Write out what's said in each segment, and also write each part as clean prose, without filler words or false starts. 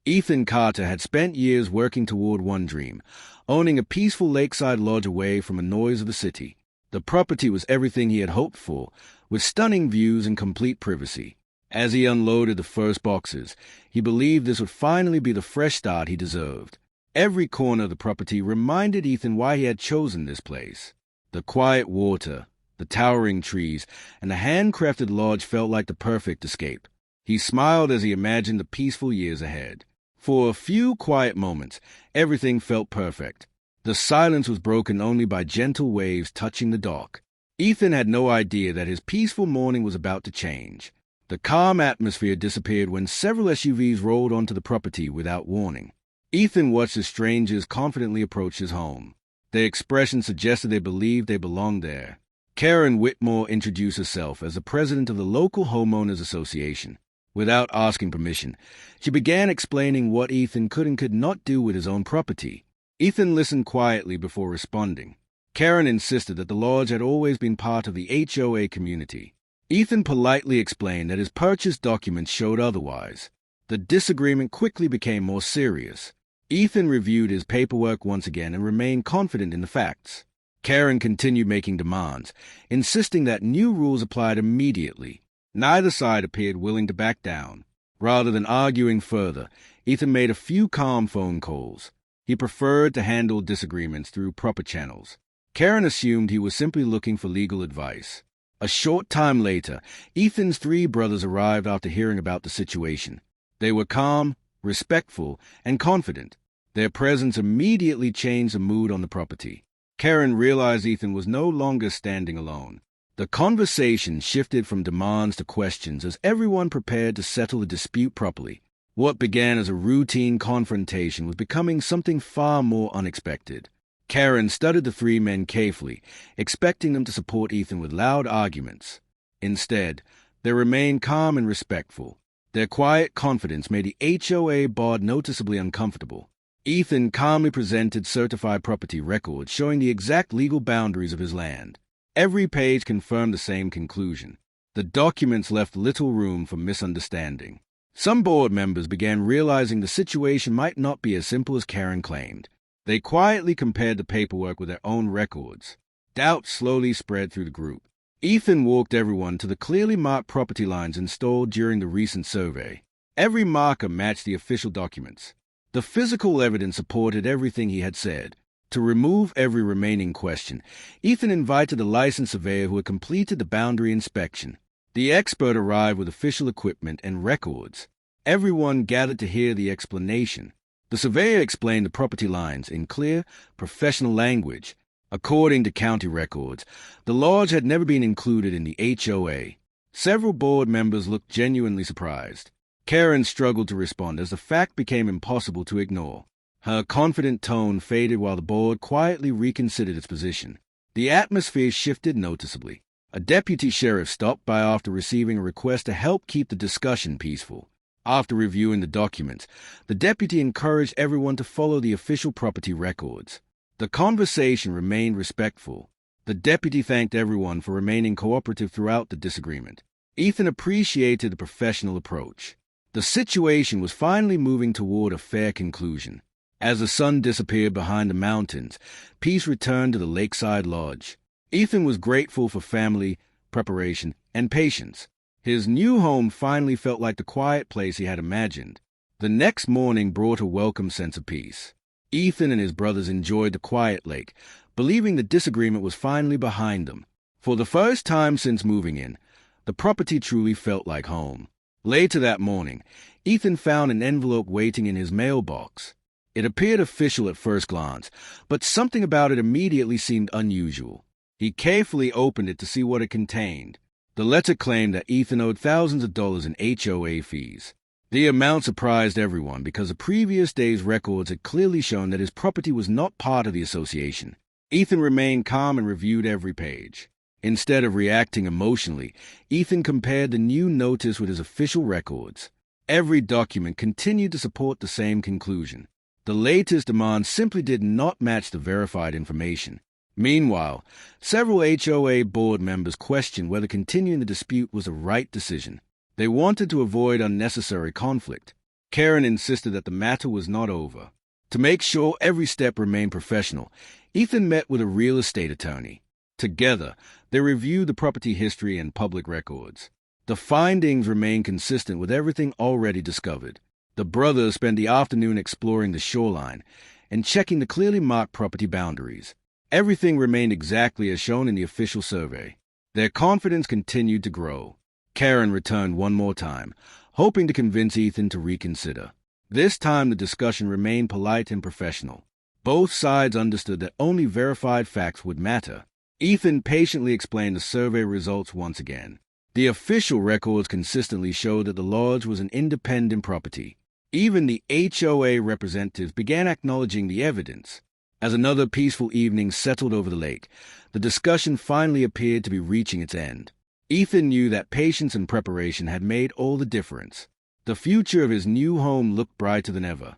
Ethan Carter had spent years working toward one dream, owning a peaceful lakeside lodge away from the noise of the city. The property was everything he had hoped for, with stunning views and complete privacy. As he unloaded the first boxes, he believed this would finally be the fresh start he deserved. Every corner of the property reminded Ethan why he had chosen this place. The quiet water, the towering trees, and the handcrafted lodge felt like the perfect escape. He smiled as he imagined the peaceful years ahead. For a few quiet moments, everything felt perfect. The silence was broken only by gentle waves touching the dock. Ethan had no idea that his peaceful morning was about to change. The calm atmosphere disappeared when several SUVs rolled onto the property without warning. Ethan watched as strangers confidently approached his home. Their expressions suggested they believed they belonged there. Karen Whitmore introduced herself as the president of the local homeowners association. Without asking permission, she began explaining what Ethan could and could not do with his own property. Ethan listened quietly before responding. Karen insisted that the lodge had always been part of the HOA community. Ethan politely explained that his purchase documents showed otherwise. The disagreement quickly became more serious. Ethan reviewed his paperwork once again and remained confident in the facts. Karen continued making demands, insisting that new rules applied immediately. Neither side appeared willing to back down. Rather than arguing further, Ethan made a few calm phone calls. He preferred to handle disagreements through proper channels. Karen assumed he was simply looking for legal advice. A short time later, Ethan's 3 brothers arrived after hearing about the situation. They were calm, respectful, and confident. Their presence immediately changed the mood on the property. Karen realized Ethan was no longer standing alone. The conversation shifted from demands to questions as everyone prepared to settle the dispute properly. What began as a routine confrontation was becoming something far more unexpected. Karen studied the 3 men carefully, expecting them to support Ethan with loud arguments. Instead, they remained calm and respectful. Their quiet confidence made the HOA board noticeably uncomfortable. Ethan calmly presented certified property records showing the exact legal boundaries of his land. Every page confirmed the same conclusion. The documents left little room for misunderstanding. Some board members began realizing the situation might not be as simple as Karen claimed. They quietly compared the paperwork with their own records. Doubt slowly spread through the group. Ethan walked everyone to the clearly marked property lines installed during the recent survey. Every marker matched the official documents. The physical evidence supported everything he had said. To remove every remaining question, Ethan invited the licensed surveyor who had completed the boundary inspection. The expert arrived with official equipment and records. Everyone gathered to hear the explanation. The surveyor explained the property lines in clear, professional language. According to county records, the lodge had never been included in the HOA. Several board members looked genuinely surprised. Karen struggled to respond as the fact became impossible to ignore. Her confident tone faded while the board quietly reconsidered its position. The atmosphere shifted noticeably. A deputy sheriff stopped by after receiving a request to help keep the discussion peaceful. After reviewing the documents, the deputy encouraged everyone to follow the official property records. The conversation remained respectful. The deputy thanked everyone for remaining cooperative throughout the disagreement. Ethan appreciated the professional approach. The situation was finally moving toward a fair conclusion. As the sun disappeared behind the mountains, peace returned to the Lakeside Lodge. Ethan was grateful for family, preparation, and patience. His new home finally felt like the quiet place he had imagined. The next morning brought a welcome sense of peace. Ethan and his brothers enjoyed the quiet lake, believing the disagreement was finally behind them. For the first time since moving in, the property truly felt like home. Later that morning, Ethan found an envelope waiting in his mailbox. It appeared official at first glance, but something about it immediately seemed unusual. He carefully opened it to see what it contained. The letter claimed that Ethan owed thousands of dollars in HOA fees. The amount surprised everyone because the previous day's records had clearly shown that his property was not part of the association. Ethan remained calm and reviewed every page. Instead of reacting emotionally, Ethan compared the new notice with his official records. Every document continued to support the same conclusion. The latest demands simply did not match the verified information. Meanwhile, several HOA board members questioned whether continuing the dispute was the right decision. They wanted to avoid unnecessary conflict. Karen insisted that the matter was not over. To make sure every step remained professional, Ethan met with a real estate attorney. Together, they reviewed the property history and public records. The findings remained consistent with everything already discovered. The brothers spent the afternoon exploring the shoreline and checking the clearly marked property boundaries. Everything remained exactly as shown in the official survey. Their confidence continued to grow. Karen returned one more time, hoping to convince Ethan to reconsider. This time the discussion remained polite and professional. Both sides understood that only verified facts would matter. Ethan patiently explained the survey results once again. The official records consistently showed that the lodge was an independent property. Even the HOA representatives began acknowledging the evidence. As another peaceful evening settled over the lake, the discussion finally appeared to be reaching its end. Ethan knew that patience and preparation had made all the difference. The future of his new home looked brighter than ever.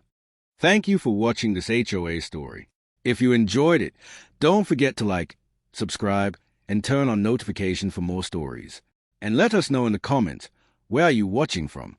Thank you for watching this HOA story. If you enjoyed it, don't forget to like, subscribe, and turn on notifications for more stories. And let us know in the comments, where are you watching from?